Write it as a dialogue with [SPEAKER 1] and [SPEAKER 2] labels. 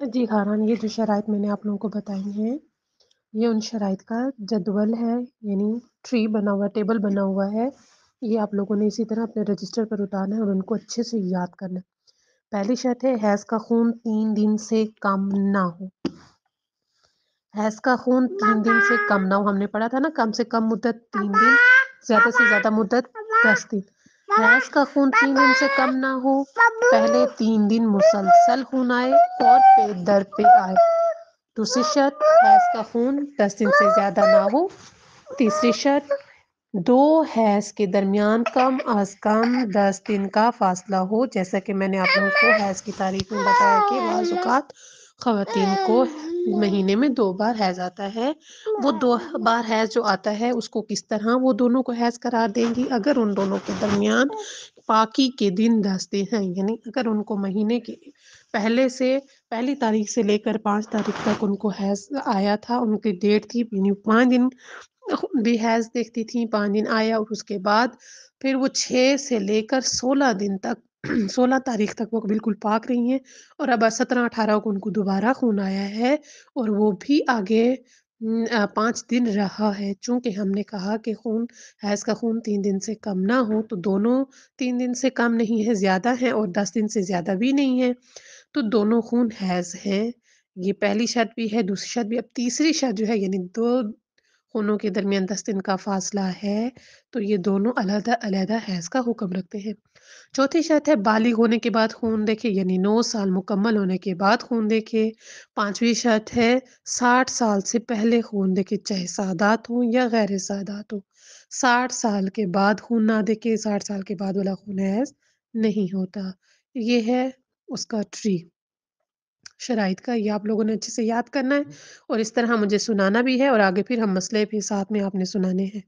[SPEAKER 1] جی حیران، یہ جو شرائط میں نے آپ لوگوں کو بتائی ہیں، یہ ان شرائط کا جدول ہے، یعنی ٹری بنا ہوا، ٹیبل بنا ہوا ہے. یہ آپ لوگوں نے اسی طرح اپنے رجسٹر پر اتارنا ہے اور ان کو اچھے سے یاد کرنا ہے. پہلی شرط ہے حیض کا خون 3 دن سے کم نہ ہو. حیض کا خون 3 دن سے کم نہ ہو. ہم نے پڑھا تھا نا، کم سے کم مدت 3 دن، زیادہ سے زیادہ مدت 10 دن. حیض کا خون 3 دن سے کم نہ ہو. پہلے 3 دن مسلسل خون آئے اور پہ در پہ آئے. دوسری شرط، حیض کا خون 10 دن سے زیادہ نہ ہو. تیسری شرط، 2 حیض کے درمیان کم از کم 10 دن کا فاصلہ ہو. جیسا کہ میں نے آپ لوگوں کو حیض کی تاریخ میں بتایا کہ بعض اوقات خواتین کو مہینے میں 2 بار حیض آتا ہے. وہ 2 بار حیض جو آتا ہے اس کو کس طرح وہ دونوں کو حیض قرار دیں گی؟ اگر ان دونوں کے درمیان پاکی کے دن 10 دن ہیں، یعنی اگر ان کو مہینے کے پہلی تاریخ سے لے کر 5 تاریخ تک ان کو حیض آیا تھا، ان کی ڈیٹ تھی، یعنی 5 دن بھی حیض دیکھتی تھیں، 5 دن آیا اور اس کے بعد پھر وہ 6 سے لے کر 16 دن تک 16 تاریخ تک وہ بالکل پاک رہی ہیں، اور اب 17 18 کو ان کو دوبارہ خون آیا ہے اور وہ بھی آگے 5 دن رہا ہے. چونکہ ہم نے کہا کہ حیض کا خون 3 دن سے کم نہ ہو، تو دونوں 3 دن سے کم نہیں ہے، زیادہ ہیں، اور 10 دن سے زیادہ بھی نہیں ہے، تو دونوں خون حیض ہیں. یہ پہلی شرط بھی ہے، دوسری شرط بھی. اب تیسری شرط جو ہے، یعنی 2 خونوں کے درمیان 10 دن کا فاصلہ ہے، تو یہ دونوں علیحدہ علیحدہ حیض کا حکم رکھتے ہیں. چوتھی شرط ہے بالغ ہونے کے بعد خون دیکھے، یعنی 9 سال مکمل ہونے کے بعد خون دیکھے. پانچویں شرط ہے 60 سال سے پہلے خون دیکھے، چاہے سادات ہوں یا غیر سادات ہوں. 60 سال کے بعد خون نہ دیکھے، 60 سال کے بعد والا خون حیض نہیں ہوتا. یہ ہے اس کا ٹری شرائط کا. یہ آپ لوگوں نے اچھے سے یاد کرنا ہے اور اس طرح مجھے سنانا بھی ہے، اور آگے پھر ہم مسئلے بھی ساتھ میں آپ نے سنانے ہیں.